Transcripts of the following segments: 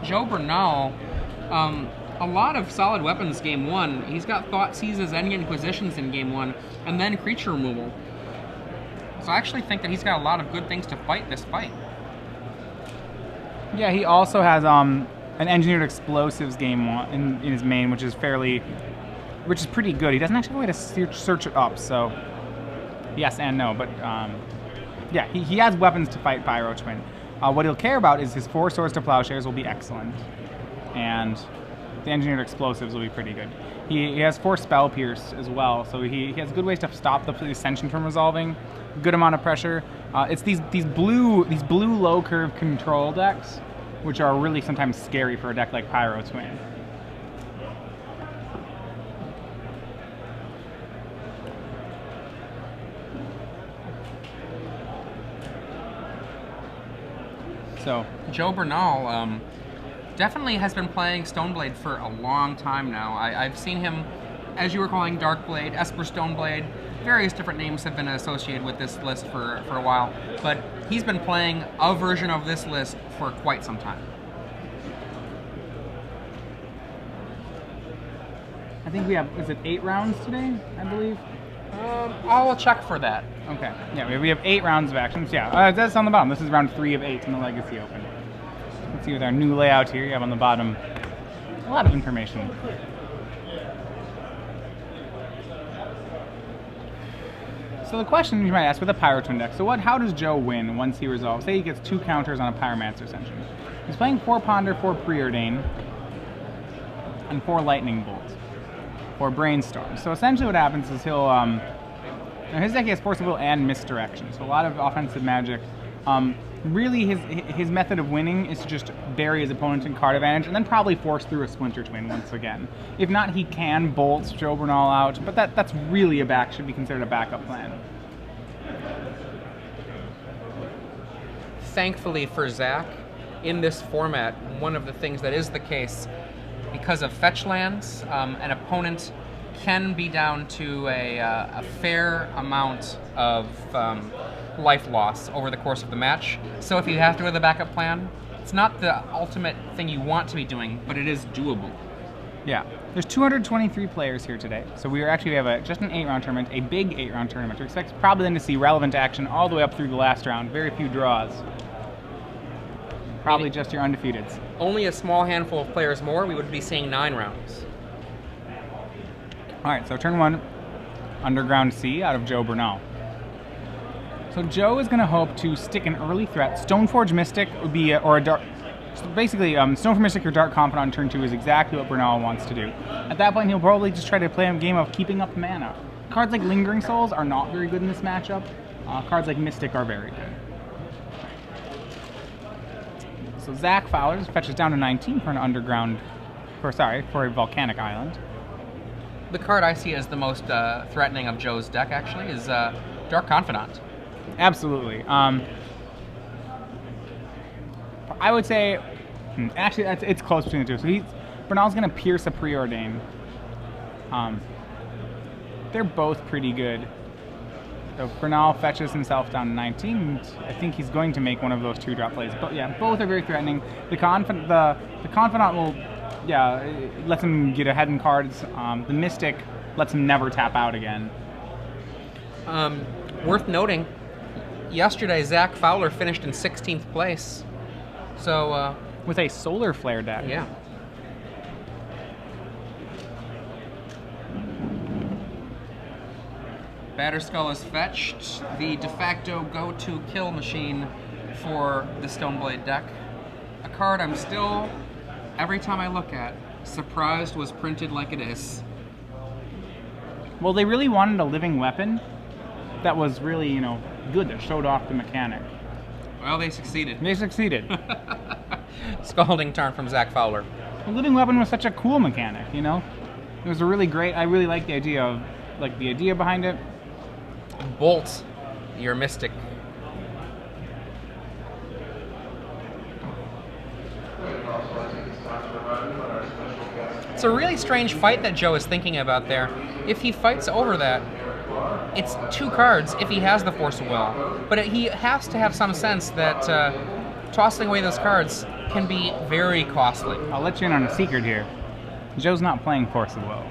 Joe Bernal, a lot of solid weapons game one. He's got Thought Seizes and Inquisitions in game one, and then creature removal. So I actually think that he's got a lot of good things to fight this fight. Yeah, he also has an Engineered Explosives game one in his main, which is pretty good. He doesn't actually have a way to search it up, so yes and no. But yeah, he has weapons to fight Pyro Twin. What he'll care about is his 4 Swords to Plowshares will be excellent, and the Engineered Explosives will be pretty good. He has 4 Spell Pierce as well, so he has good ways to stop the Ascension from resolving. Good amount of pressure. It's these blue low curve control decks, which are really sometimes scary for a deck like Pyro Twin. So Joe Bernal definitely has been playing Stoneblade for a long time now. I've seen him, as you were calling Darkblade, Esper Stoneblade. Various different names have been associated with this list for a while, but he's been playing a version of this list for quite some time. I think we have, is it 8 rounds today, I believe? I'll check for that. Okay. Yeah, we have 8 rounds of actions. Yeah, that's on the bottom. This is round 3 of 8 in the Legacy Open. Let's see with our new layout here. You have on the bottom a lot of information. So the question you might ask with a Pyro Twin deck, how does Joe win once he resolves? Say he gets 2 counters on a Pyromancer Ascension. He's playing 4 Ponder, 4 Preordain, and 4 Lightning Bolt, or Brainstorm. So essentially what happens is he'll, his deck has Force of Will and Misdirection, so a lot of offensive magic. Really his method of winning is to just bury his opponent in card advantage and then probably force through a Splinter Twin once again. If not, he can bolt Joe Bernal out, but that's really should be considered a backup plan. Thankfully for Zach, in this format, one of the things that is the case, because of fetch lands, an opponent can be down to a fair amount of life loss over the course of the match. So if you have to go with a backup plan, it's not the ultimate thing you want to be doing, but it is doable. Yeah, there's 223 players here today, so we have just an 8-round tournament, a big 8-round tournament. We expect probably then to see relevant action all the way up through the last round. Very few draws. Probably just your undefeateds. Only a small handful of players more, we would be seeing 9 rounds. All right, so turn 1, Underground Sea out of Joe Bernal. So Joe is going to hope to stick an early threat. Stoneforge Mystic would be, or a dark. So basically, Stoneforge Mystic or Dark Confidant on turn 2 is exactly what Bernal wants to do. At that point, he'll probably just try to play a game of keeping up mana. Cards like Lingering Souls are not very good in this matchup. Cards like Mystic are very good. So Zach Fowler fetches down to 19 for for a Volcanic Island. The card I see as the most threatening of Joe's deck, actually, is Dark Confidant. Absolutely. I would say, actually, it's close between the two. So Bernal's going to Pierce a Preordain. They're both pretty good. So Bernal fetches himself down to 19. I think he's going to make one of those 2-drop plays. But yeah, both are very threatening. The Confidant will, lets him get ahead in cards. The Mystic lets him never tap out again. Worth noting, yesterday Zach Fowler finished in 16th place. So with a Solar Flare deck. Yeah. Batterskull is fetched, the de facto go-to kill machine for the Stoneblade deck. A card I'm still, every time I look at, surprised was printed like it is. Well, they really wanted a living weapon that was really, good, that showed off the mechanic. Well, they succeeded. They succeeded. Scalding turn from Zach Fowler. The living weapon was such a cool mechanic, It was a really great, I really liked the idea behind it. Bolt your Mystic. It's a really strange fight that Joe is thinking about there. If he fights over that, it's 2 cards if he has the Force of Will. But he has to have some sense that tossing away those cards can be very costly. I'll let you in on a secret here. Joe's not playing Force of Will.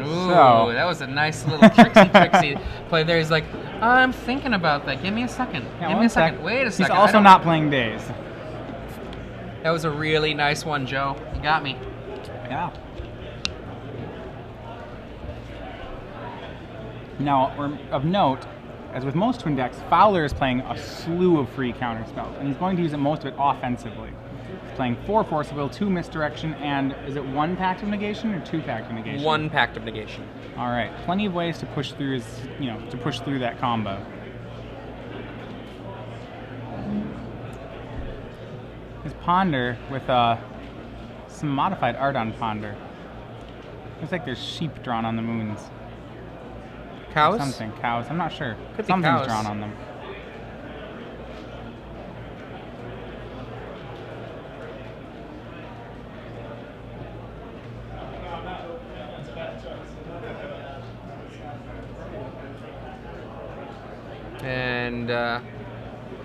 Ooh, So- that was a nice little tricksy play there. He's like, I'm thinking about that. Give me a second. Yeah, Give me a second. Wait a second. He's also not playing Days. That was a really nice one, Joe. You got me. Yeah. Now, of note, as with most Twin decks, Fowler is playing a slew of free counter spells, and he's going to use most of it offensively. He's playing 4 Force of Will, 2 Misdirection, and is it 1 Pact of Negation or 2 Pact of Negation? 1 Pact of Negation. All right, plenty of ways to push through to push through that combo. His Ponder with some modified art on Ponder. Looks like there's sheep drawn on the moons. Cows? Something. Cows. I'm not sure. Could be Something's cows. drawn on them. And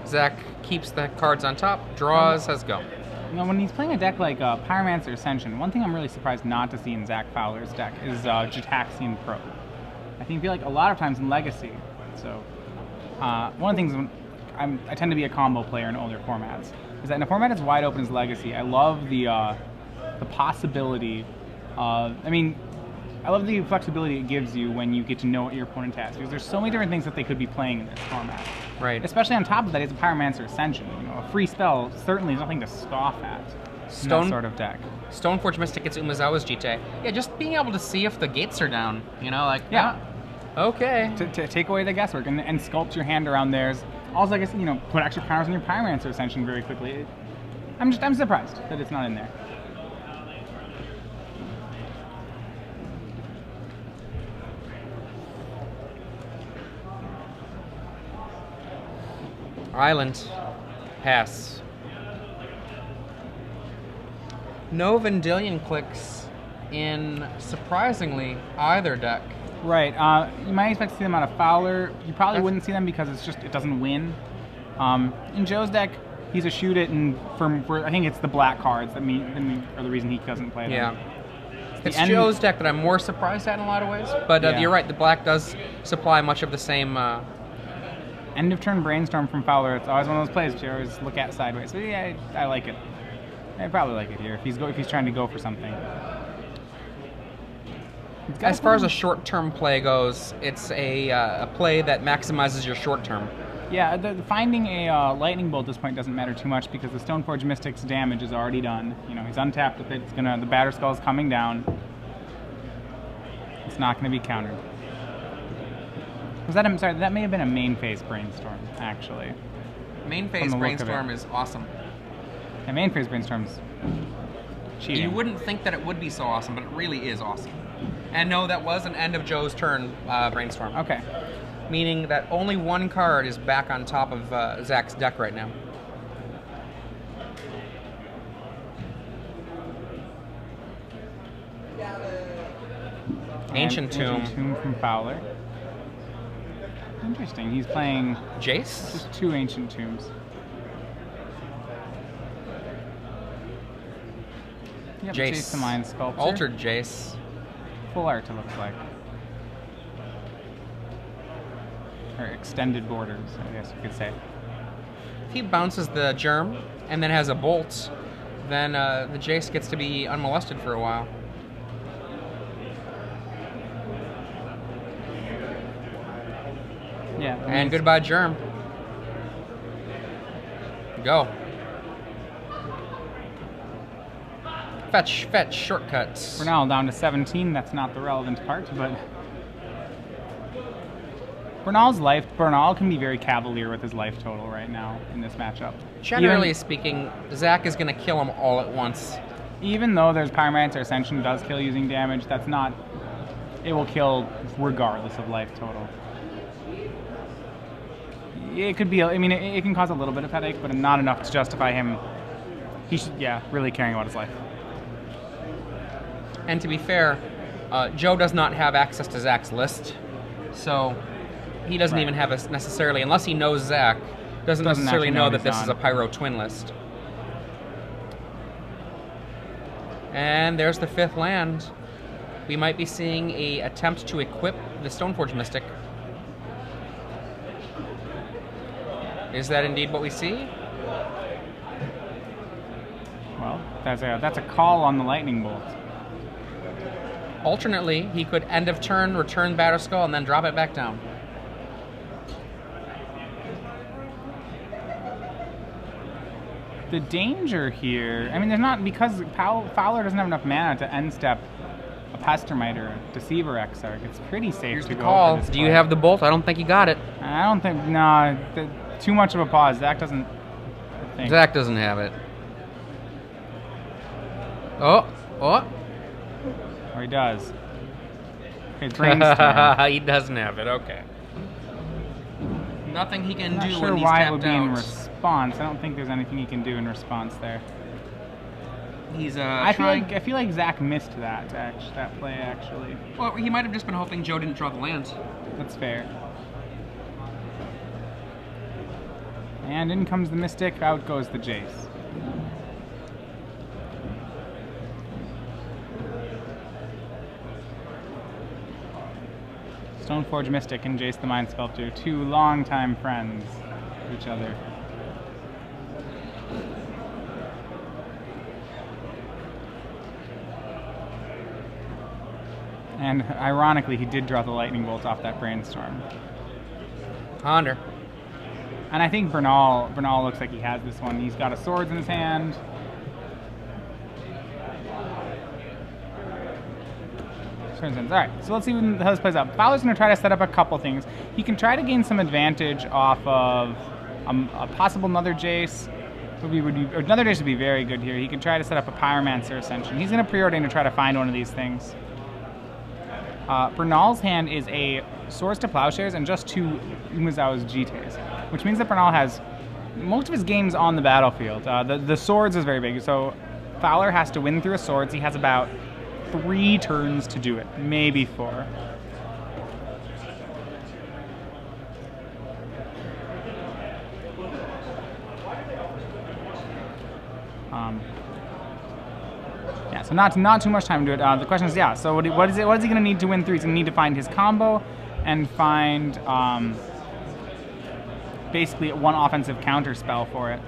Zach keeps the cards on top, draws, has go. You know, when he's playing a deck like Pyromancer Ascension, one thing I'm really surprised not to see in Zach Fowler's deck is Jataxian Pro. I feel like a lot of times in Legacy, so one of the things I tend to be a combo player in older formats, is that in a format as wide open as Legacy, I love the possibility of, I love the flexibility it gives you when you get to know what your opponent has, because there's so many different things that they could be playing in this format. Right. Especially on top of that, it's a Pyromancer Ascension. You know, a free spell certainly is nothing to scoff at in that sort of deck. Stoneforge Mystic gets Umezawa's Jite. Yeah, just being able to see if the gates are down, like, Yeah. Okay. To take away the guesswork and sculpt your hand around theirs. Also, I guess, put extra counters on your Pyromancer Ascension very quickly. I'm surprised that it's not in there. Island. Pass. No Vendilion clicks in, surprisingly, either deck. Right. You might expect to see them out of Fowler. You probably wouldn't see them because it doesn't win. In Joe's deck, he's a shoot it, and for I think it's the black cards that are the reason he doesn't play them. Yeah. It's Joe's deck that I'm more surprised at in a lot of ways, but Yeah. you're right, the black does supply much of the same... End of turn Brainstorm from Fowler. It's always one of those plays which you always look at sideways. So yeah, I like it. I probably like it here if he's trying to go for something. As far as a short-term play goes, it's a play that maximizes your short-term. Yeah, finding a lightning bolt at this point doesn't matter too much because the Stoneforge Mystic's damage is already done. He's untapped with it. The Batter Skull is coming down. It's not going to be countered. I'm sorry, that may have been a main phase Brainstorm, actually. Main phase Brainstorm is awesome. Yeah, main phase Brainstorm's cheating. You wouldn't think that it would be so awesome, but it really is awesome. And no, that was an end of Joe's turn Brainstorm. Okay. Meaning that only one card is back on top of Zach's deck right now. Ancient Tomb. Ancient Tomb from Fowler. Interesting. He's playing Jace? just 2 Ancient Tombs. Yep, Jace. The Mind Sculptor. Altered Jace. Full art, it looks like. Or extended borders, I guess you could say. If he bounces the Germ and then has a Bolt, then the Jace gets to be unmolested for a while. Yeah. And goodbye, Germ. Go. Fetch, shortcuts. Bernal down to 17. That's not the relevant part, but Bernal can be very cavalier with his life total right now in this matchup. Generally speaking, Zach is going to kill him all at once. Even though there's Pyromancer Ascension does kill using damage, it will kill regardless of life total. It could be, it can cause a little bit of headache, but not enough to justify him, really caring about his life. And to be fair, Joe does not have access to Zach's list, so he doesn't even have necessarily, unless he knows Zach, doesn't necessarily know that this is a Pyro Twin list. And there's the 5th land. We might be seeing a attempt to equip the Stoneforge Mystic. Is that indeed what we see? Well, that's a call on the Lightning Bolt. Alternately, he could end of turn, return Batterskull, and then drop it back down. The danger here, I mean, there's not, because Fowler doesn't have enough mana to end step a Pestermite or a Deceiver Exarch. It's pretty safe Here's to the go call. for this Do you play. have the bolt? I don't think you got it. I don't think, no, too much of a pause. Zach doesn't think. Zach doesn't have it. Oh. Or he does. Okay, it's Rain's turn. He doesn't have it, okay. Nothing he can I'm not do sure when he's why it tapped would be in out. response. I don't think there's anything he can do in response there. He's I trying... feel like Zach missed that play actually. Well, he might have just been hoping Joe didn't draw the land. That's fair. And in comes the Mystic, out goes the Jace. Stoneforge Mystic and Jace the Mind Sculptor, 2 longtime friends of each other. And ironically, he did draw the Lightning Bolt off that Brainstorm. Ponder. And I think Bernal looks like he has this one. He's got a Swords in his hand. Alright, so let's see how this plays out. Fowler's going to try to set up a couple things. He can try to gain some advantage off of a possible Another Jace. Another Jace would be very good here. He can try to set up a Pyromancer Ascension. He's going to preordain to try to find one of these things. Bernal's hand is a Swords to Plowshares and just 2 Umezawa's Jites, which means that Bernal has most of his games on the battlefield. The Swords is very big, so Fowler has to win through a Swords. He has about 3 turns to do it, maybe 4. Yeah, so not too much time to do it. The question is, yeah, so what is he going to need to win through? He's going to need to find his combo and find basically one offensive counter spell for it.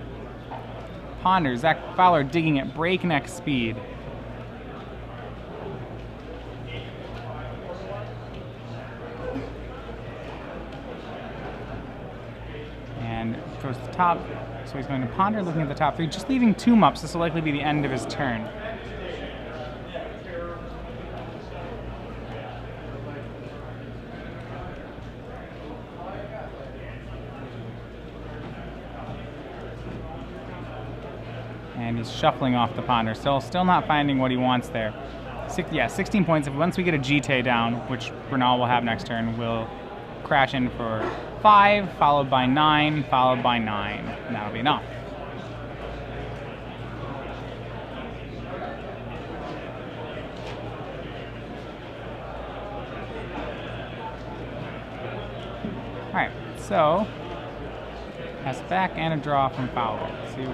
Ponder, Zach Fowler digging at breakneck speed. And goes to the top, so he's going to Ponder, looking at the top 3, just leaving Tomb up, so this will likely be the end of his turn. And he's shuffling off the Ponder, still not finding what he wants there. 16 points. Once we get a Jite down, which Bernal will have next turn, we'll crash in for 5, followed by 9, followed by 9. And that'll be enough. Alright, so pass it back and a draw from Fowler. Let's see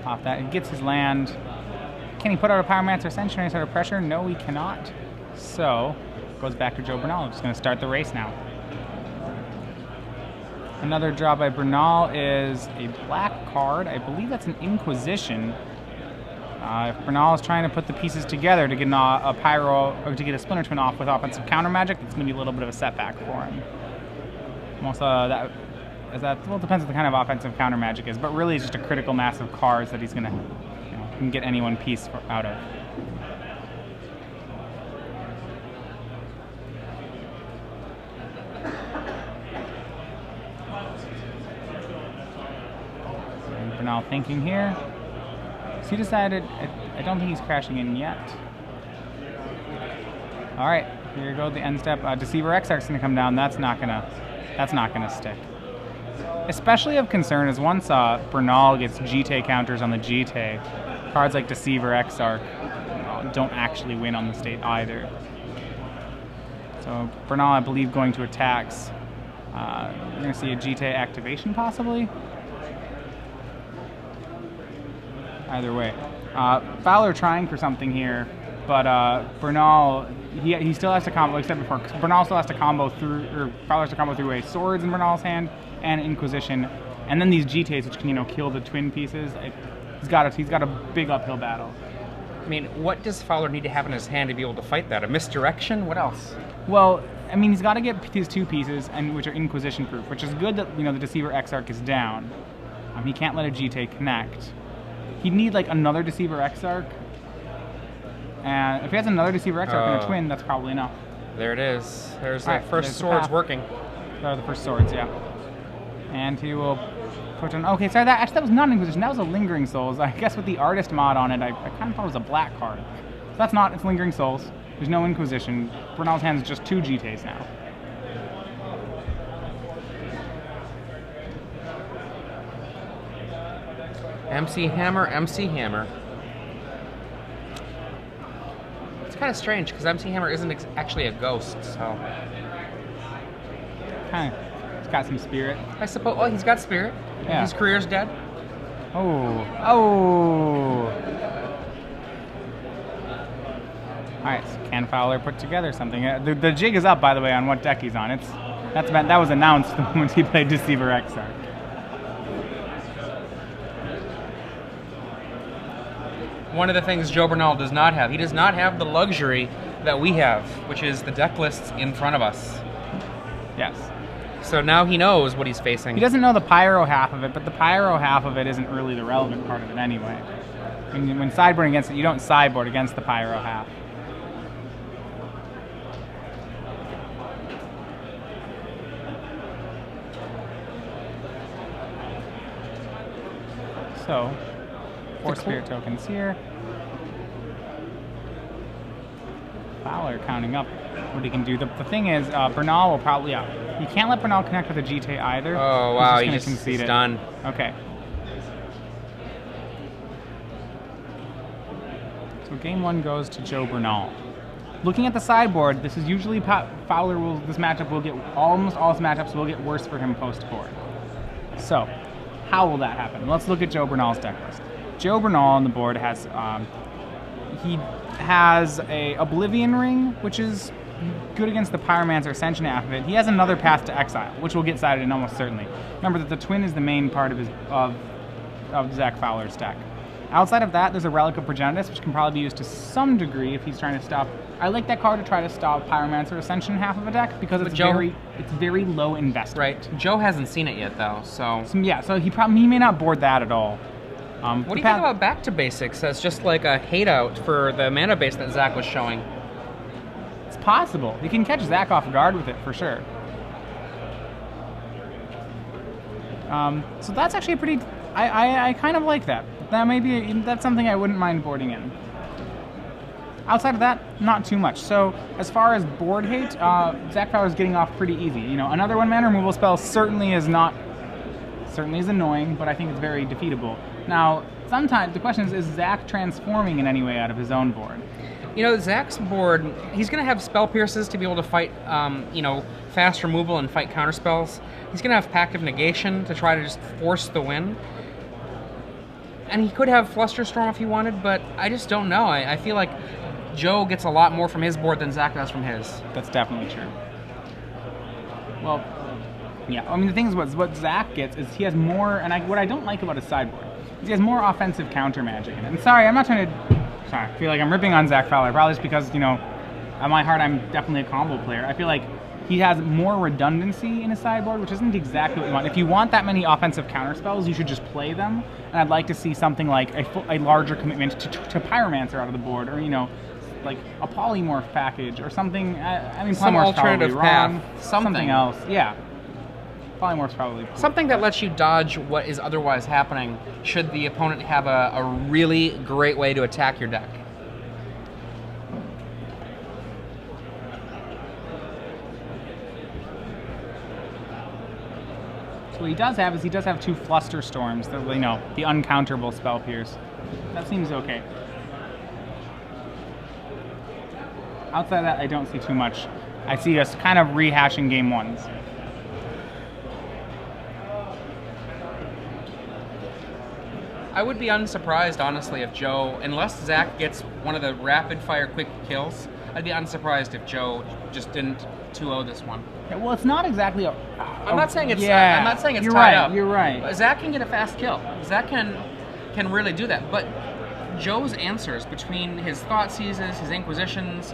off that. He gets his land. Can he put out a Pyromancer Ascension or any sort of pressure? No, he cannot. So goes back to Joe Bernal. Just going to start the race now. Another draw by Bernal is a black card. I believe that's an Inquisition. If Bernal is trying to put the pieces together to get a Pyro or to get a Splinter Twin off with offensive counter magic, it's going to be a little bit of a setback for him. Also, well, it depends what the kind of offensive counter magic is, but really it's just a critical mass of cards that he's going to can get any one piece out of. And Bernal thinking here. So he decided, I don't think he's crashing in yet. All right, here you go, the end step. Deceiver Exarch's going to come down. That's not gonna stick. Especially of concern is once Bernal gets Jite counters on the Jite, cards like Deceiver Exarch don't actually win on the state either. So Bernal, I believe, going to attacks. We're going to see a Jite activation possibly. either way. Fowler trying for something here, but Bernal, he still has to combo, like I said before, Bernal still has to combo through, or Fowler has to combo through a Swords in Bernal's hand, and Inquisition, and then these GTAs, which can, kill the twin pieces. He's got a big uphill battle. I mean, what does Fowler need to have in his hand to be able to fight that? A misdirection? What else? Well, I mean, he's got to get these 2 pieces, and which are Inquisition proof, which is good that, the Deceiver Exarch is down. He can't let a GTA connect. He'd need, like, another Deceiver Exarch. And if he has another Deceiver Exarch and a twin, that's probably enough. There it is. There's the first Swords working. The first Swords, yeah. And he will put on... Okay, sorry, that was not an Inquisition. That was a Lingering Souls. I guess with the Artist mod on it, I kind of thought it was a black card. So that's not. It's Lingering Souls. There's no Inquisition. Bernal's hand is just 2 GTAs now. MC Hammer, MC Hammer. It's kind of strange because MC Hammer isn't actually a ghost, so... He's got some spirit. I suppose. Well, he's got spirit. Yeah. His career's dead. Oh. Alright, so can Fowler put together something? The jig is up, by the way, on what deck he's on. That was announced the moment he played Deceiver Exarch. One of the things Joe Bernal does not have, he does not have the luxury that we have, which is the deck lists in front of us. Yes. So now he knows what he's facing. He doesn't know the Pyro half of it, but the Pyro half of it isn't really the relevant part of it anyway. When sideboarding against it, you don't sideboard against the Pyro half. So, 4 Spirit tokens here. Fowler counting up what he can do. The thing is, Bernal will probably... you can't let Bernal connect with a GTA either. Oh, wow, he's done. Okay. So game 1 goes to Joe Bernal. Looking at the sideboard, this is usually this matchup will get... Almost all his matchups will get worse for him post-board. So, how will that happen? Let's look at Joe Bernal's deck list. Joe Bernal on the board has... he has a Oblivion Ring, which is good against the Pyromancer Ascension half of it. He has another Path to Exile, which will get sided in almost certainly. Remember that the twin is the main part of Zach Fowler's deck. Outside of that, there's a Relic of Progenitus, which can probably be used to some degree if he's trying to stop... I like that card to try to stop Pyromancer Ascension half of a deck, because it's very low investment. Right. Joe hasn't seen it yet, though, so... So he may not board that at all. What do you think about Back to Basics as just like a hate out for the mana base that Zach was showing? It's possible. You can catch Zach off guard with it, for sure. So that's actually a pretty... I kind of like that. That's something I wouldn't mind boarding in. Outside of that, not too much. So as far as board hate, Zach Fowler's getting off pretty easy. Another 1-mana removal spell certainly is annoying, but I think it's very defeatable. Now, sometimes the question is Zach transforming in any way out of his own board? Zach's board, he's going to have Spell Pierces to be able to fight, fast removal and fight counterspells. He's going to have Pact of Negation to try to just force the win. And he could have Flusterstorm if he wanted, but I just don't know. I feel like Joe gets a lot more from his board than Zach does from his. That's definitely true. Well, yeah. I mean, the thing is, what Zach gets is he has more, and what I don't like about his sideboard is he has more offensive counter magic in it. And sorry, I feel like I'm ripping on Zach Fowler, probably just because, at my heart, I'm definitely a combo player. I feel like he has more redundancy in his sideboard, which isn't exactly what you want. If you want that many offensive counterspells, you should just play them. And I'd like to see something like a larger commitment to Pyromancer out of the board, or like a polymorph package or something. Some alternative path, something else. Yeah, polymorph's probably something that lets you dodge what is otherwise happening. Should the opponent have a really great way to attack your deck? So what he does have 2 Fluster Storms, the uncounterable Spell Pierce. That seems okay. Outside of that, I don't see too much. I see us kind of rehashing game 1s. I would be unsurprised, honestly, if Joe, unless Zach gets one of the rapid-fire quick kills, I'd be unsurprised if Joe just didn't 2-0 this one. Yeah, well, it's not exactly a... I'm not saying it's. Yeah, I'm not saying it's you're tied right, up. You're right. But Zach can get a fast kill. Zach can really do that. But Joe's answers between his thought seizes, his inquisitions,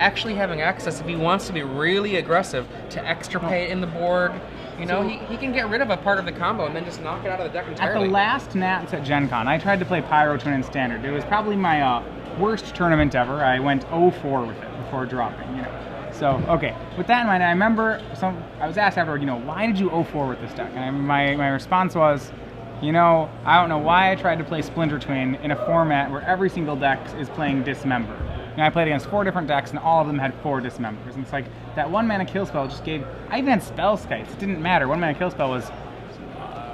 actually having access if he wants to be really aggressive to extirpate in the board. You know, he can get rid of a part of the combo and then just knock it out of the deck entirely. At the last Nats at Gen Con, I tried to play Pyro Twin in Standard. It was probably my worst tournament ever. I went 0-4 with it before dropping, you know. So, okay, with that in mind, I remember I was asked afterward, you know, why did you 0-4 with this deck? And my response was, you know, I don't know why I tried to play Splinter Twin in a format where every single deck is playing Dismember. And I played against 4 different decks, and all of them had 4 Dismembers. And it's like, that 1-mana kill spell just gave... I even had Spell Skites. It didn't matter. 1-mana kill spell was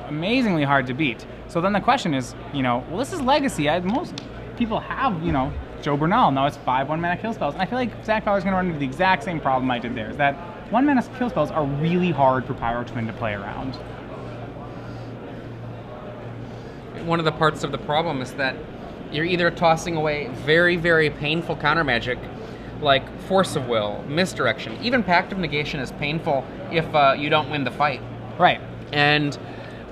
amazingly hard to beat. So then the question is, you know, well, this is Legacy. Most people have, you know, Joe Bernal. Now it's 5 1-mana kill spells. And I feel like Zach Fowler's going to run into the exact same problem I did there, is that 1-mana kill spells are really hard for Pyro Twin to play around. One of the parts of the problem is that you're either tossing away very, very painful counter magic, like Force of Will, Misdirection. Even Pact of Negation is painful if you don't win the fight. Right.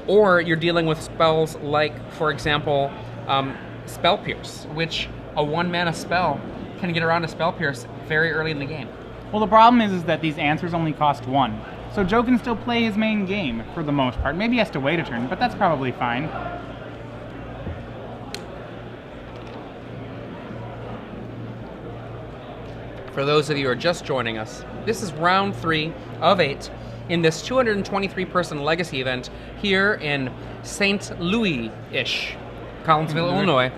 Or you're dealing with spells like, for example, Spell Pierce, which a 1-mana spell can get around a Spell Pierce very early in the game. Well, the problem is that these answers only cost 1. So Joe can still play his main game for the most part. Maybe he has to wait a turn, but that's probably fine. For those of you who are just joining us, this is round 3 of 8 in this 223-person Legacy event here in St. Louis-ish, Collinsville, Illinois.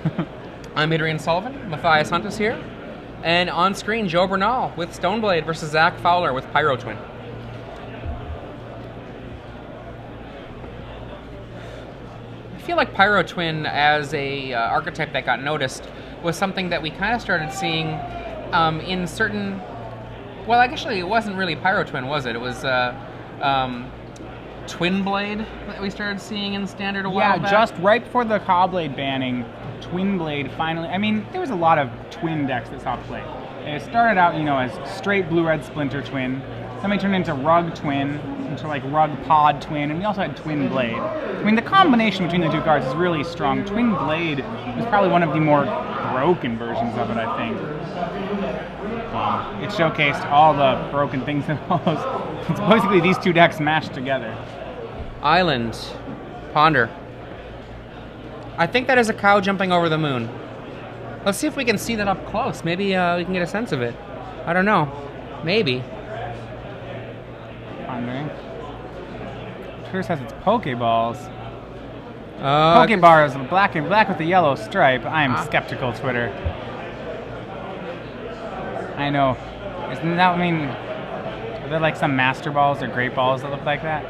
I'm Adrian Sullivan, Matthias Hunt is here, and on screen, Joe Bernal with Stoneblade versus Zach Fowler with Pyro Twin. I feel like Pyro Twin as a archetype that got noticed was something that we kind of started seeing in certain... Well, actually, it wasn't really Pyro Twin, was it? It was Twin Blade that we started seeing in Standard a while back. Yeah, just right before the Cobblade banning, Twin Blade finally... I mean, there was a lot of Twin decks that saw play. It started out, you know, as straight Blue-Red Splinter Twin. Then we turned into Rug Twin, into like Rug Pod Twin, and we also had Twin Blade. I mean, the combination between the two cards is really strong. Twin Blade was probably one of the more broken versions of it, I think. It showcased all the broken things in all those. It's basically these two decks mashed together. Island. Ponder. I think that is a cow jumping over the moon. Let's see if we can see that up close. Maybe we can get a sense of it. I don't know. Maybe. Pondering. Curse has its Pokeballs. Pokebar is black with a yellow stripe. I am skeptical, Twitter. I know. Isn't that, I mean, are there like some Master Balls or Great Balls that look like that?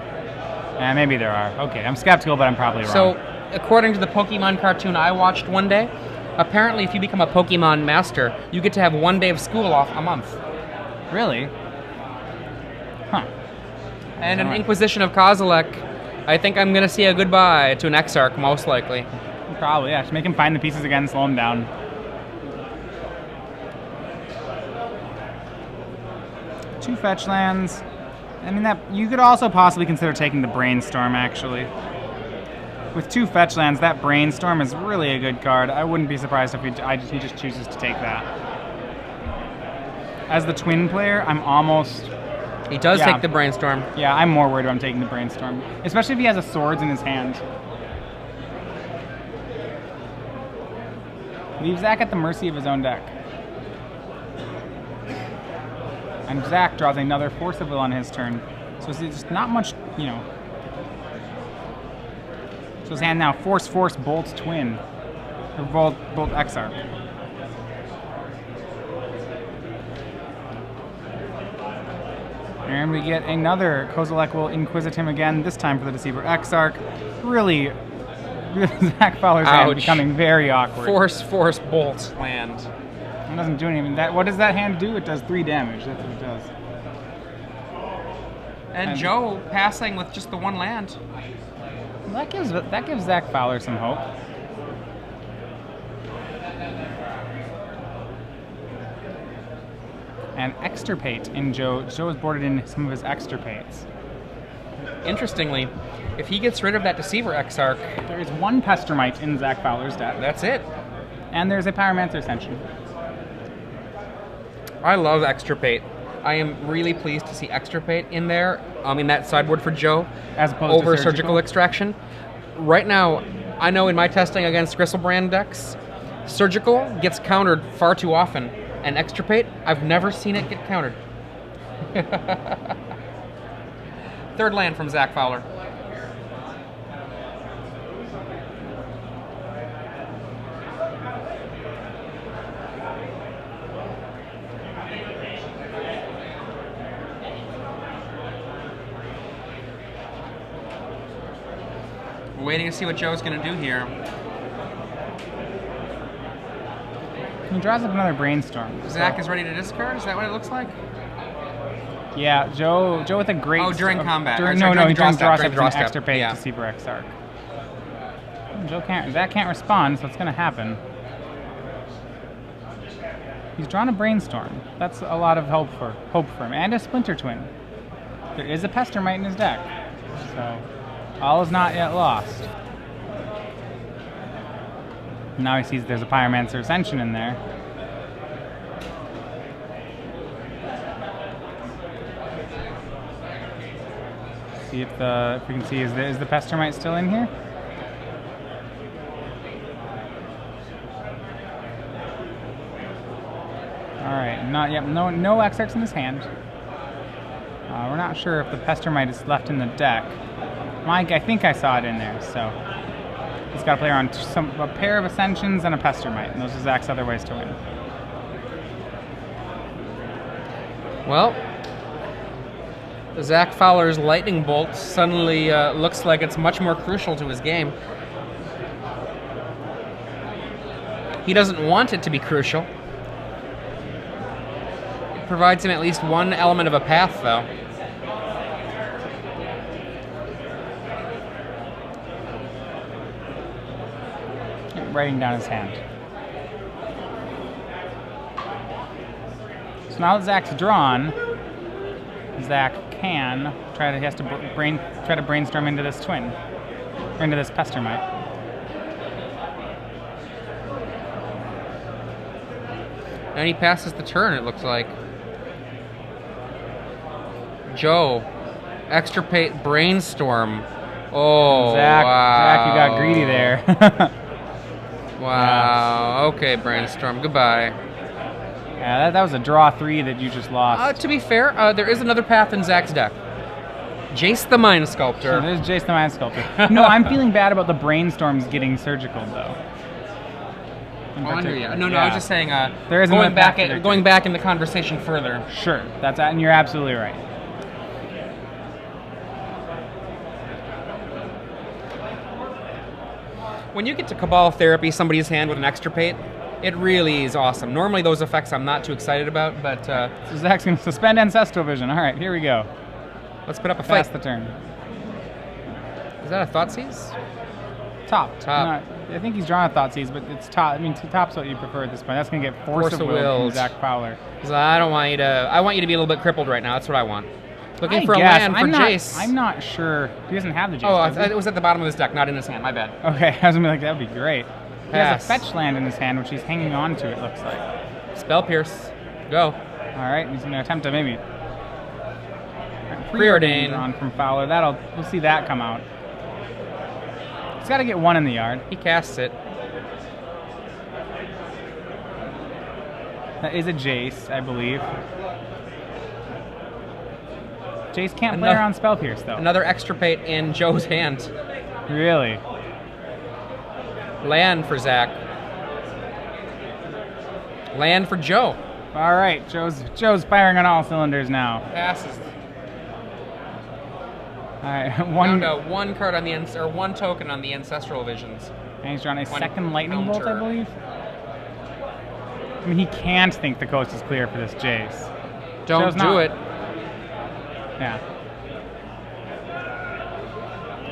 Maybe there are. Okay, I'm skeptical, but I'm probably wrong. So, according to the Pokemon cartoon I watched one day, apparently if you become a Pokemon Master, you get to have 1 day of school off a month. Really? Huh. And an Inquisition of Kozilek, I think I'm going to see a goodbye to an Exarch, most likely. Probably, yeah. Just make him find the pieces again, slow him down. Two fetch lands. I mean, that you could also possibly consider taking the Brainstorm, actually. With two fetch lands, that Brainstorm is really a good card. I wouldn't be surprised if he just chooses to take that. As the Twin player, I'm almost... He does take the Brainstorm. Yeah, I'm more worried about him taking the Brainstorm. Especially if he has a Swords in his hand. Leave Zach at the mercy of his own deck. And Zach draws another Force of Will on his turn. So it's just not much, you know. So his hand now, Force, Bolt, Twin. Or Bolt, Exarch. And we get another Kozilek will Inquisit him again, this time for the Deceiver Exarch. Really Zach Fowler's hand becoming very awkward. Force, Bolt, land. It doesn't do anything. What does that hand do? It does 3 damage. That's what it does. And Joe passing with just the 1 land. That gives Zach Fowler some hope. and extirpate in Joe. Joe has boarded in some of his extirpates. Interestingly, if he gets rid of that Deceiver Exarch, There is one Pestermite in Zach Fowler's deck, that's it. and there's a Pyromancer Ascension. I love Extirpate. I am really pleased to see Extirpate in there, in that sideboard for Joe, As opposed over to Surgical Extraction. Right now, I know in my testing against Gristlebrand decks, Surgical gets countered far too often, and Extirpate, I've never seen it get countered. Third land from Zach Fowler. We're waiting to see what Joe's going to do here. He draws up another Brainstorm. Zach is ready to discard? Is that what it looks like? Yeah, Joe with a great... Oh, during combat. During, Or sorry, no, during he draw draws step, up during an draw step. extirpate Yeah. Deceiver Exarch. Zach can't respond, so it's going to happen. He's drawn a Brainstorm. That's a lot of hope for him. And a Splinter Twin. There is a Pestermite in his deck. So, all is not yet lost. Now he sees there's a Pyromancer Ascension in there. See if we can see, is the Pestermite still in here? Alright, not yet. No Exarchs in his hand. We're not sure if the Pestermite is left in the deck. Mike, I think I saw it in there, so he's got to play around a pair of Ascensions and a Pestermite, and those are Zach's other ways to win. Well, Zach Fowler's Lightning Bolt suddenly looks like it's much more crucial to his game. He doesn't want it to be crucial. It provides him at least one element of a path, though. Writing down his hand. So now that Zach's drawn, Zach can he has to try to brainstorm into this twin, or into this Pestermite. And he passes the turn, it looks like. Joe, Extirpate Brainstorm. Oh, Zach, wow. Zach, you got greedy there. Wow. Okay, Brainstorm. Goodbye. Yeah, that was a draw 3 that you just lost. To be fair, there is another path in Zach's deck. Jace the Mind Sculptor. So there's Jace the Mind Sculptor. No, I'm feeling bad about the Brainstorms getting Surgical, though. Oh, I hear you. No, I was just saying, there is going back in the conversation further. Sure, and you're absolutely right. When you get to Cabal Therapy somebody's hand with an Extirpate, it really is awesome. Normally those effects I'm not too excited about, but... So Zach's going to suspend Ancestral Vision. All right, here we go. Let's put up a fight. Pass the turn. Is that a Thoughtseize? Top. Top. No, I think he's drawn a Thoughtseize, but it's top. I mean, top's what you prefer at this point. That's going to get Force of Will from Zach Fowler. Because I want you to be a little bit crippled right now. That's what I want. Looking for a land for Jace. I'm not sure. He doesn't have the Jace. Oh, it was at the bottom of his deck, not in his hand. My bad. Okay, I was going to be like, that would be great. He has Pass. a fetch land in his hand, which he's hanging on to, it looks like. Spell Pierce. Go. All right, he's going to attempt to maybe... Preordain. Drawn from Fowler. We'll see that come out. He's got to get one in the yard. He casts it. That is a Jace, I believe. Jace can't play around Spell Pierce, though. Another Extirpate in Joe's hand. Really? Land for Zach. Land for Joe. All right, Joe's firing on all cylinders now. Passes. All right, one card on the one token on the Ancestral Visions. And he's drawn a second Lightning Bolt, I believe. I mean, he can't think the coast is clear for this Jace. Don't do it. Yeah.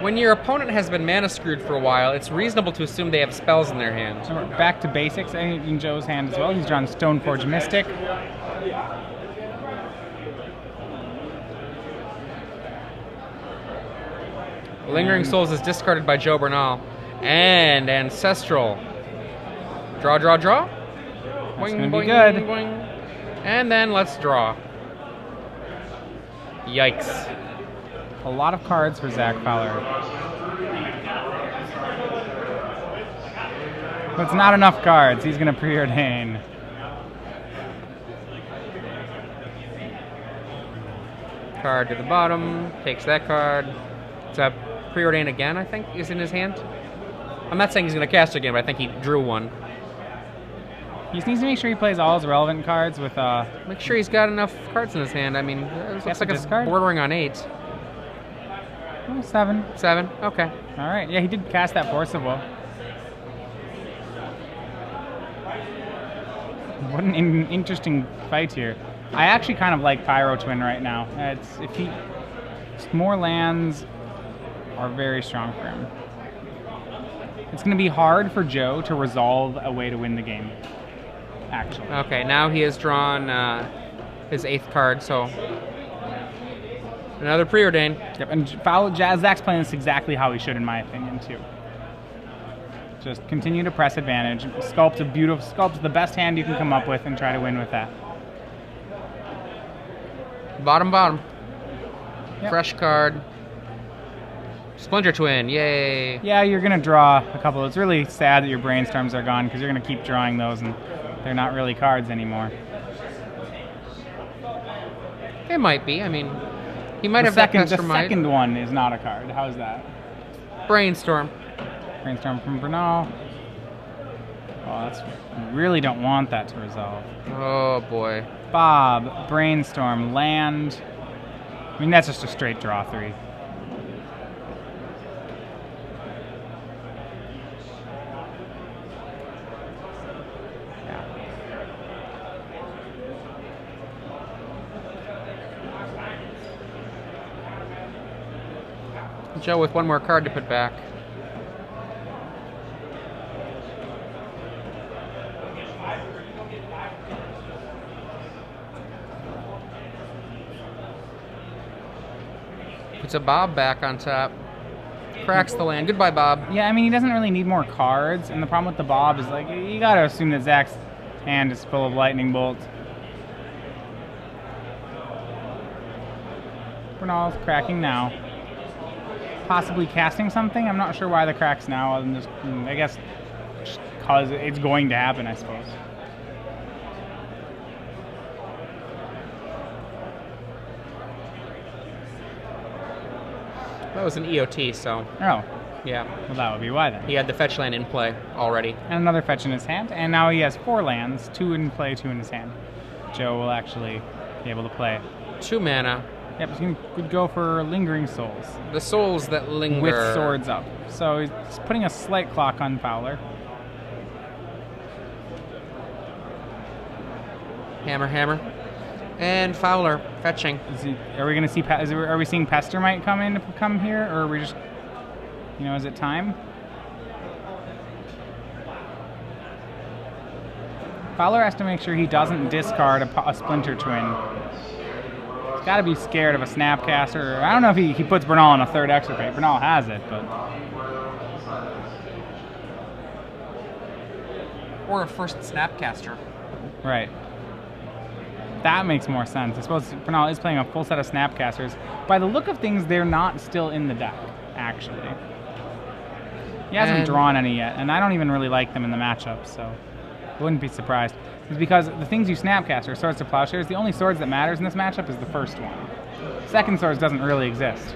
When your opponent has been mana screwed for a while, it's reasonable to assume they have spells in their hand. So we're back to basics in Joe's hand as well. He's drawn Stoneforge Mystic. Lingering Souls is discarded by Joe Bernal. And Ancestral. Draw, draw, draw. That's going to be good. Boing. And then let's draw. Yikes. A lot of cards for Zach Fowler. But it's not enough cards. He's going to preordain. Card to the bottom. Takes that card. It's a preordain again, I think, is in his hand. I'm not saying he's going to cast again, but I think he drew one. He just needs to make sure he plays all his relevant cards with... Make sure he's got enough cards in his hand. I mean, it looks like it's bordering on 8. Oh, 7. 7? Okay. All right. Yeah, he did cast that Forcible. What an interesting fight here. I actually kind of like Pyro Twin right now. More lands are very strong for him. It's going to be hard for Joe to resolve a way to win the game, actually. Okay, now he has drawn his 8th card, so another preordain. Yep, and Zach's playing this exactly how he should, in my opinion, too. Just continue to press advantage, sculpt the best hand you can come up with, and try to win with that. Bottom. Yep. Fresh card. Splinter Twin, yay. Yeah, you're going to draw a couple. It's really sad that your Brainstorms are gone because you're going to keep drawing those and they're not really cards anymore. It might be. I mean, he might have the Mastermind. The second one is not a card. How's that? Brainstorm. Brainstorm from Bernal. Oh, you really don't want that to resolve. Oh, boy. Bob, Brainstorm, land. I mean, that's just a straight draw 3. Joe with one more card to put back. Puts a Bob back on top. Cracks the land. Goodbye, Bob. Yeah, I mean, he doesn't really need more cards, and the problem with the Bob is, like, you gotta assume that Zach's hand is full of lightning bolts. Bernal's cracking now. Possibly casting something. I'm not sure why the cracks now, other than just, I guess, just cause it's going to happen, I suppose. That was an EOT, so. Oh. Yeah. Well, that would be why then. He had the fetch land in play already. And another fetch in his hand, and now he has 4 lands, 2 in play, 2 in his hand. Joe will actually be able to play. 2 mana. Yep, he could go for Lingering Souls. The souls that linger. With swords up. So he's putting a slight clock on Fowler. Hammer. And Fowler fetching. Are we going to see? Are we seeing Pestermite come here, or are we just? Is it time? Fowler has to make sure he doesn't discard a Splinter Twin. He's got to be scared of a Snapcaster. I don't know if he puts Bernal on a 3rd Extirpate. Bernal has it, but. Or a first Snapcaster. Right. That makes more sense. I suppose Bernal is playing a full set of Snapcasters. By the look of things, they're not still in the deck, actually. He hasn't drawn any yet, and I don't even really like them in the matchup, so I wouldn't be surprised. It's because the things you Snapcast are Swords to Plowshares. The only swords that matters in this matchup is the first one. Second swords doesn't really exist.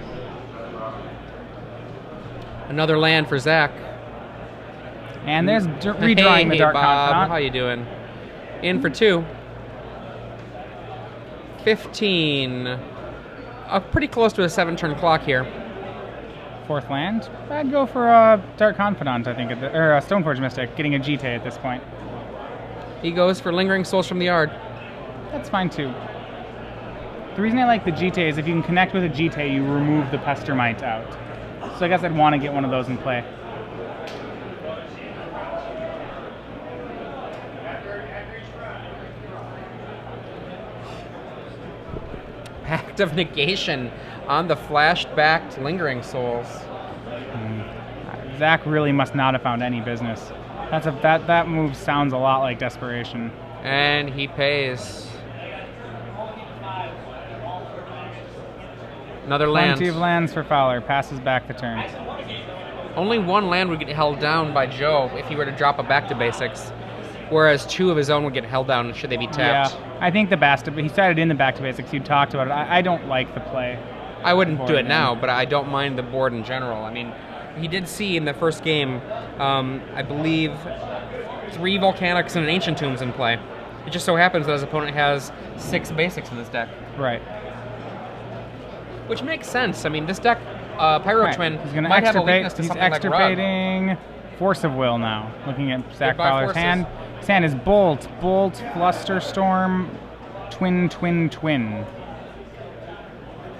Another land for Zach. And there's redrawing the Dark Bob. Confidant. How you doing? In for 2. 15. Pretty close to a 7-turn clock here. 4th land. I'd go for a Dark Confidant, I think, or a Stoneforge Mystic, getting a GT at this point. He goes for Lingering Souls from the Yard. That's fine too. The reason I like the GT is if you can connect with a GT, you remove the Pestermite out. So I guess I'd want to get one of those in play. Pact of Negation on the flashed-backed Lingering Souls. Zach really must not have found any business. That move sounds a lot like desperation. And he pays. Another land. Plenty of lands for Fowler. Passes back the turn. Only one land would get held down by Joe if he were to drop a back to basics, whereas 2 of his own would get held down should they be tapped. Yeah, I think he started in the back to basics. You talked about it. I don't like the play. I wouldn't do it now, but I don't mind the board in general. I mean, he did see in the first game, I believe, 3 Volcanics and an Ancient Tombs in play. It just so happens that his opponent has 6 basics in this deck. Right. Which makes sense. I mean, this deck, Pyro Twin, might have a weakness to he's something like Rug. extirpating Force of Will now. Looking at Zach Goodbye, Fowler's forces. hand. His hand is Bolt, Flusterstorm, Twin.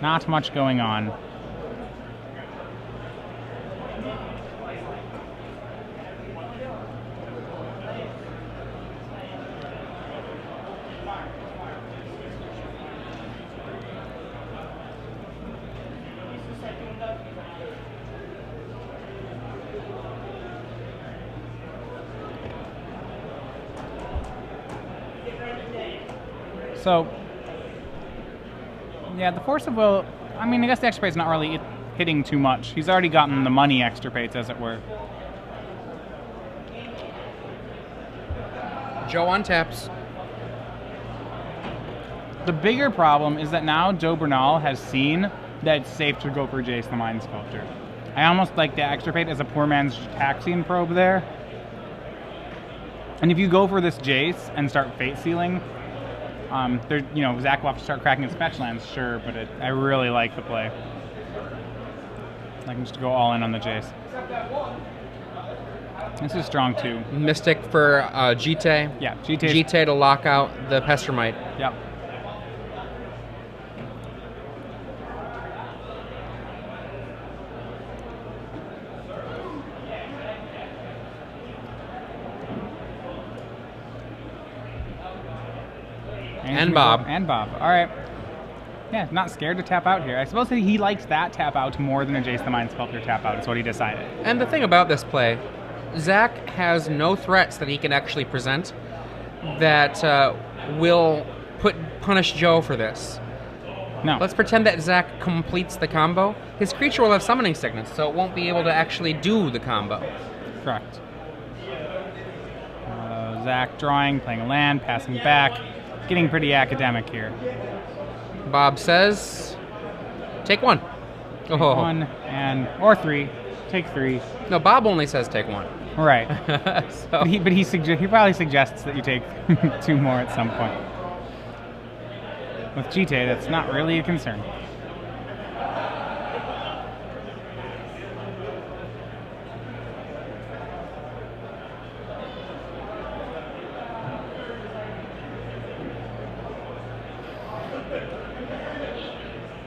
Not much going on. So, yeah, the Force of Will, I mean, I guess the extirpate's not really hitting too much. He's already gotten the money extirpates, as it were. Joe untaps. The bigger problem is that now Joe Bernal has seen that it's safe to go for Jace the Mind Sculptor. I almost like the extirpate as a poor man's Taxian probe there. And if you go for this Jace and start fate sealing, Zach will have to start cracking his fetch lands, sure, but I really like the play. I can just go all in on the Jace. This is strong too. Mystic for Jite. Yeah, Jite to lock out the Pestermite. Yep. And Bob. All right. Yeah, not scared to tap out here. I suppose that he likes that tap out more than a Jace the Mind Sculptor tap out. Is what he decided. And the thing about this play, Zach has no threats that he can actually present that will punish Joe for this. No. Let's pretend that Zach completes the combo. His creature will have summoning sickness, so it won't be able to actually do the combo. Correct. Zach drawing, playing a land, passing back. Getting pretty academic here. Bob says, take 1. Take 1 or 3. Take 3. No, Bob only says take 1. Right. So. But he probably suggests that you take 2 more at some point. With Jite, that's not really a concern.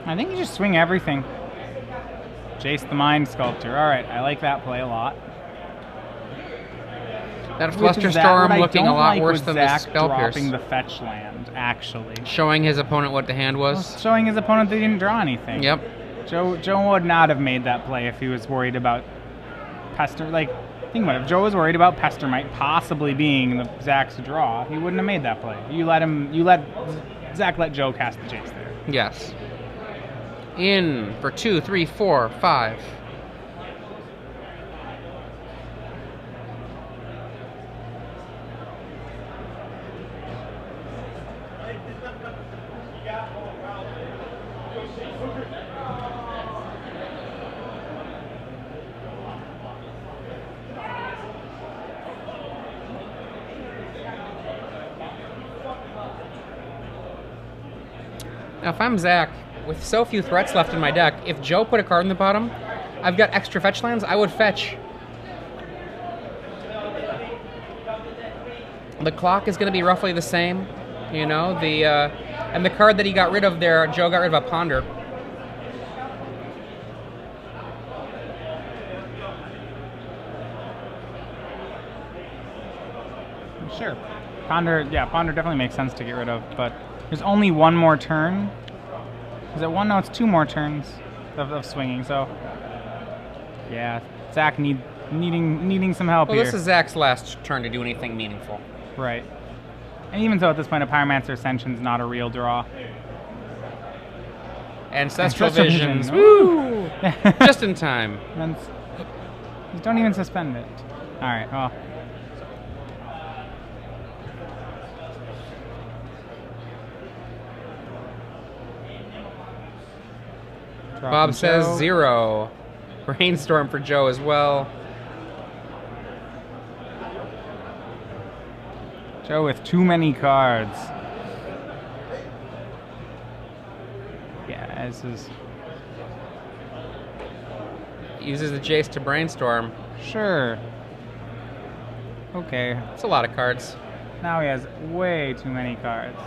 I think you just swing everything. Jace the Mind Sculptor. All right, I like that play a lot. That Flusterstorm looking a lot worse than the Spell Pierce. Dropping the fetch land, actually. Showing his opponent what the hand was. Showing his opponent that he didn't draw anything. Yep. Joe would not have made that play if he was worried about Pester. Like, think about it. If Joe was worried about Pestermite possibly being the Zach's draw, he wouldn't have made that play. Zach let Joe cast the Jace there. Yes. In for 2, 3, 4, 5. Now, if I'm Zach, with so few threats left in my deck, if Joe put a card in the bottom, I've got extra fetch lands, I would fetch. The clock is going to be roughly the same, you know, and the card that he got rid of there, Joe got rid of a Ponder. Sure. Ponder definitely makes sense to get rid of, but there's only 1 more turn. Is it 1? No, it's 2 more turns of swinging, so yeah, Zach needing some help Well, here. this is Zach's last turn to do anything meaningful. Right. And even so, at this point, a Pyromancer Ascension's not a real draw. Ancestral Ancestral Visions. Vision. Woo! Just in time. Just don't even suspend it. All right. Well. Bob says 0. Brainstorm for Joe as well. Joe with too many cards. Yeah, this is... Uses the Jace to brainstorm. Sure. Okay. That's a lot of cards. Now he has way too many cards.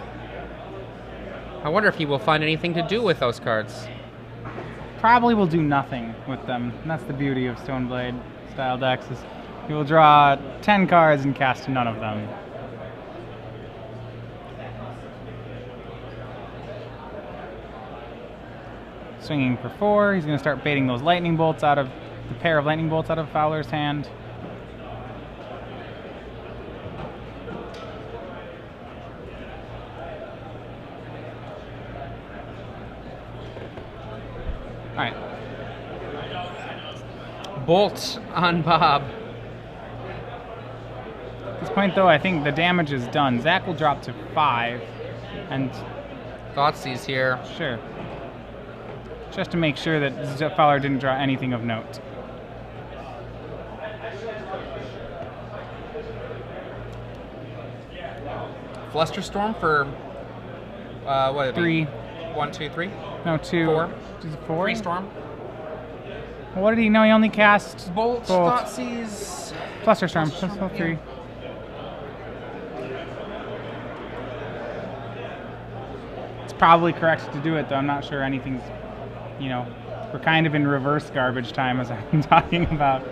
I wonder if he will find anything to do with those cards. Probably will do nothing with them. And that's the beauty of Stoneblade style decks, is he will draw 10 cards and cast none of them. Swinging for 4, he's going to start baiting those lightning bolts out of the pair of lightning bolts out of Fowler's hand. All right. Bolt on Bob. At this point, though, I think the damage is done. Zach will drop to 5, and Thoughtseize here. sure. Just to make sure that Fowler didn't draw anything of note. Flusterstorm for what? Would it 3. be? 1, 2, 3. No, 2. 4. Is it 4? 3 storm. What did he know? He only cast Bolt. Bolt. Thoughtseize. Flusterstorm. Flusterstorm, So 3. yeah. It's probably correct to do it, though. I'm not sure anything's, you know, we're kind of in reverse garbage time, as I've been talking about.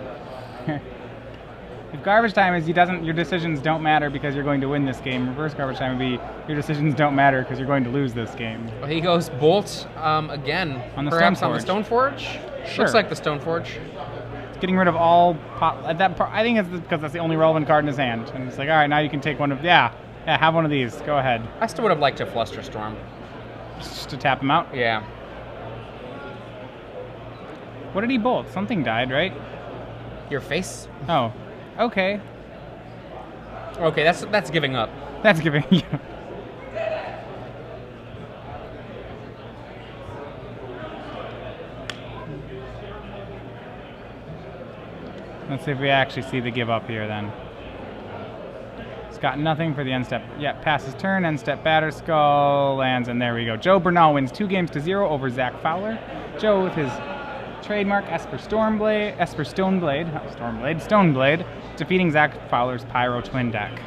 If garbage time is your decisions don't matter because you're going to win this game, reverse garbage time would be your decisions don't matter because you're going to lose this game. Well, he goes Bolt again. On the Perhaps on the Stoneforge. Stoneforge? Sure. Looks like the Stoneforge. Getting rid of all I think it's because that's the only relevant card in his hand. And it's like, all right, now you can take one of, yeah, have one of these. Go ahead. I still would have liked a Flusterstorm. Just to tap him out. Yeah. What did he bolt? Something died, right? Your face? Oh, okay. Okay, that's giving up. That's giving you. Let's see if we actually see the give up here then. It's got nothing for the end step. Yeah, passes turn, end step batter skull lands, and there we go. Joe Bernal wins 2-0 over Zach Fowler. Joe with his trademark Esper Stoneblade, defeating Zach Fowler's Pyro Twin deck.